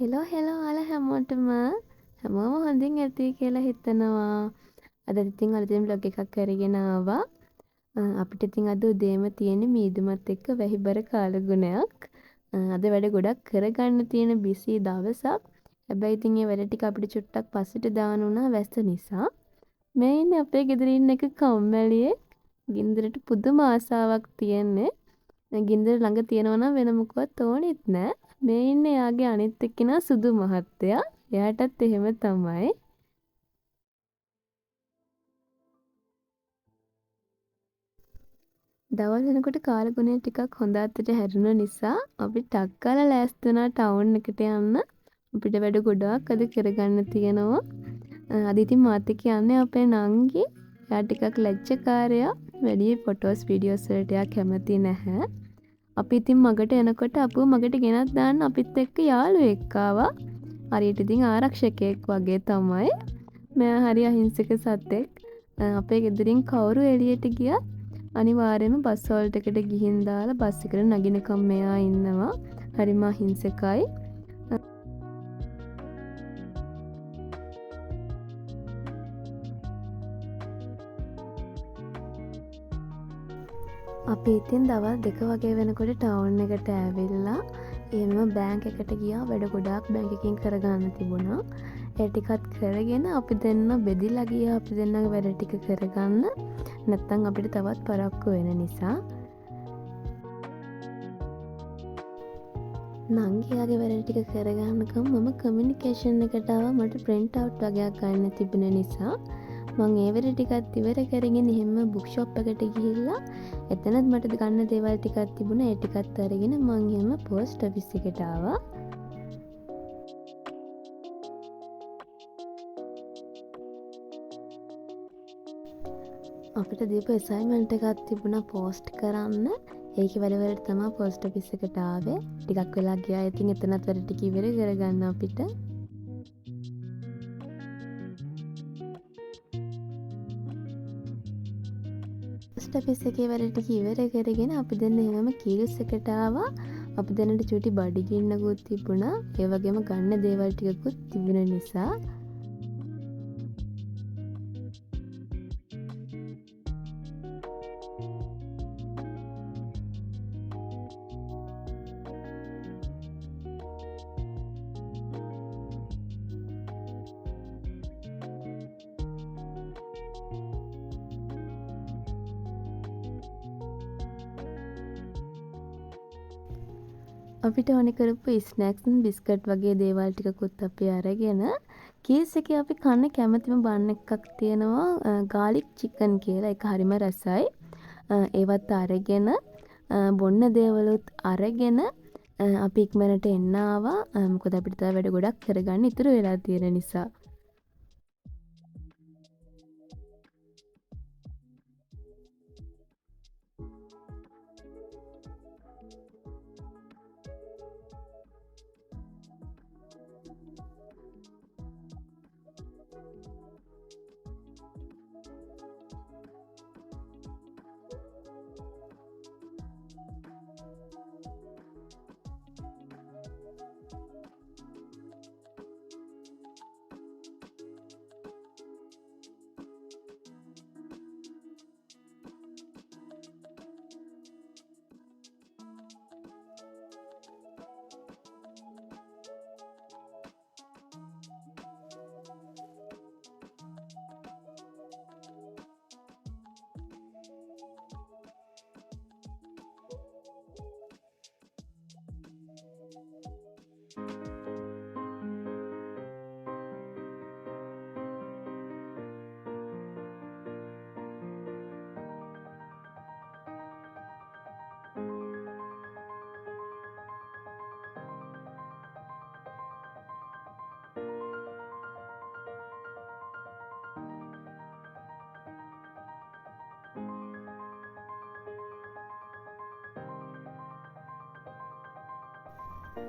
Hello ඔයාලා හැමෝටම හැමෝම හොඳින් ඇති කියලා හිතනවා. අද ඉතින් අලුතෙන් බ්ලොග් එකක් කරගෙන ආවා. අපිට ඉතින් අද උදේම තියෙන මීදුමත් එක්ක වැහිබර කාලගුණයක්. අද වැඩ ගොඩක් කරගන්න තියෙන බිසි දවසක්. හැබැයි ඉතින් ඒ වැඩ ටික අපිට චුට්ටක් පස්සට දාන්න උනා වැස්ස නිසා. මේ ඉන්නේ අපේ ගෙදර ඉන්න එක කම්මැලියෙක්. ගින්දරට පුදුම ආසාවක් තියෙන්නේ. ගින්දර ළඟ තියෙනවා නම් වෙන මොකවත් ඕනෙත් නෑ. මේ ඉන්නේ එයාගේ අනිත් එක්කෙනා සුදු මහත්තයා. එයාටත් එහෙම තමයි. දවල් වෙනකොට කාලගුණය ටිකක් හොඳ අතට හැරුණ නිසා අපි ටක් ගාලා ලෑස්ති වුණා ටවුන් එකට යන්න. අපිට වැඩ ගොඩාක් අද කරගන්න තියෙනවා. අද ඉතින් මාත් එක්ක යන්නේ අපේ නංගි. එයා ටිකක් ලැජ්ජකාරයා. වැඩි ෆොටෝස් වීඩියෝස් වලට එයා කැමති නැහැ. අපි ඉතින් මගට එනකොට අපුව මගට ගෙනත් දාන්න අපිත් එක්ක යාළුවෙක් ආවා. හරියට ඉතින් ආරක්ෂකයෙක් වගේ තමයි. මෙයා හරි අහිංසක සතෙක්. අපේ ගෙදරින් කවුරු එළියට ගියත් අනිවාර්යයෙන්ම බස් හෝල්ට් එකට ගිහින් දාලා බස් එකට නගිනකම් මෙයා ඉන්නවා. හරිම අහිංසකයි. අපි ඉතින් දවල් 2 වගේ වෙනකොට ටවුන් එකට ඇවිල්ලා එහෙම බැංක් එකට ගියා. වැඩ ගොඩාක් බැංක් එකකින් කරගන්න තිබුණා. ඒ ටිකත් කරගෙන අපි දෙන්න බෙදිලා ගියා අපි දෙන්නගේ වැඩ ටික කරගන්න. නැත්තම් අපිට තවත් පරක්කු වෙන නිසා. නංගියාගේ වැඩ ටික කරගන්නකම් මම කමියුනිකේෂන් එකට ආවා. මට print out වගේක් ගන්න තිබුණ නිසා මම ඒ වැඩ ටිකත් ඉවර කරගෙන එහෙම බුක් ෂොප් එකට ගිහිල්ලා එතනත් මට ගන්න දේවල් ටිකක් තිබුණා. ඒ ටිකත් අරගෙන මම එහෙම පෝස්ට් ඔෆිස් එකට ආවා. අපිට දීපු අසයින්මන්ට් එකක් තිබුණා පෝස්ට් කරන්න. ඒකේ වැඩ වලට තමයි පෝස්ට් ඔෆිස් එකට ආවේ. ටිකක් වෙලා ගියා. ඉතින් එතනත් වැඩ ටික ඉවර කරගන්න අපිට. පෝස්ට් ඔෆිස් එකේ වැඩ ටික ඉවර කරගෙන අපි දෙන්න එහෙමම කීල්ස් එකට ආවා. අපි දෙන්නට චූටි බඩගින්නකුත් තිබුණා. ඒ වගේම ගන්න දේවල් ටිකකුත් තිබුණ නිසා අපිට ඕනේ කරපු ස්නැක්ස් බිස්කට් වගේ දේවල් ටිකකුත් අපි අරගෙන කීස් එකේ අපි කන්න කැමතිම බන් එකක් තියෙනවා ගාලික් චිකන් කියලා. ඒක හරිම රසයි. ඒවත් අරගෙන බොන්න දේවලුත් අරගෙන අපි ඉක්මනට එන්න ආවා. මොකද අපිට තව වැඩ ගොඩක් කරගන්න ඉතුරු වෙලා තියෙන නිසා.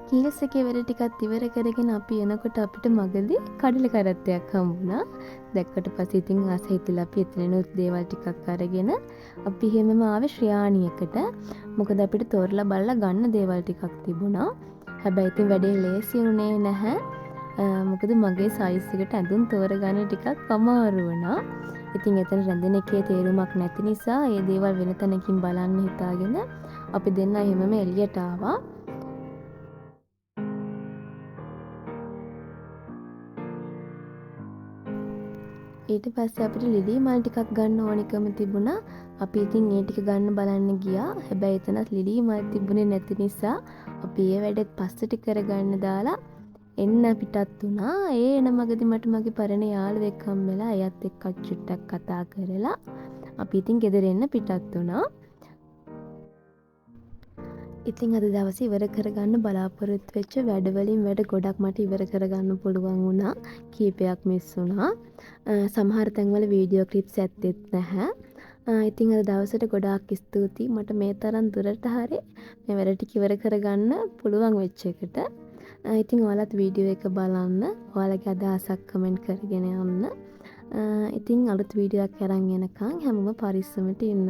කීල්ස් එකේ වැඩ ටිකත් ඉවර කරගෙන අපි එනකොට අපිට මගදී කඩල කරත්තයක් හම්බුණා. දැක්කට පස්සේ ඉතින් ආස හිතිලා අපි එතනනොත් දේවල් ටිකක් අරගෙන අපි හැමම ආවේ ශ්‍රියාණියකට. මොකද අපිට තෝරලා බලලා ගන්න දේවල් ටිකක් තිබුණා. හැබැයි ඉතින් වැඩේ ලේසි වුණේ නැහැ. මොකද මගේ සයිස් එකට ඇඳුම් තෝරගන්න ටිකක් අමාරු වුණා. ඉතින් එතන රැඳෙන එකේ තේරුමක් නැති නිසා ඒ දේවල් වෙන තැනකින් බලන්න හිතාගෙන අපි දෙන්නා එහෙමම එළියට ආවා. ඊට පස්සේ අපිට ලිලී මල් ටිකක් ගන්න ඕනිකම තිබුණා. අපි ඉතින් ඒ ටික ගන්න බලන්න ගියා. හැබැයි එතනත් ලිලී මල් තිබුණේ නැති නිසා අපි ඒ වැඩෙත් පස්සට කරගන්න දාලා එන්න පිටත් වුණා. ඒ එන මගදී මට මගේ පරණ යාළුවෙක් හම්බෙලා එයත් එක්ක චුට්ටක් කතා කරලා අපි ඉතින් ගෙදර එන්න පිටත් වුණා. ඉතින් අද දවසේ ඉවර කරගන්න බලාපොරොත්තු වෙච්ච වැඩවලින් වැඩ ගොඩක් මට ඉවර කරගන්න පුළුවන් වුණා. කීපයක් මිස් වුණා. සමහර තැන්වල වීඩියෝ ක්ලිප්ස් ඇත්තෙත් නැහැ. ඉතින් අද දවසට ගොඩාක් ස්තුතියි මට මේ තරම් දුරට හරි මේ වැඩ ටික ඉවර කරගන්න පුළුවන් වෙච්ච එකට. ඉතින් ඔයාලත් වීඩියෝ එක බලන්න. ඔයාලගේ අදහසක් කමෙන්ට් කරගෙන යන්න. ඉතින් අලුත් වීඩියෝ එකක් අරන් එනකන් හැමෝම පරිස්සමට ඉන්න.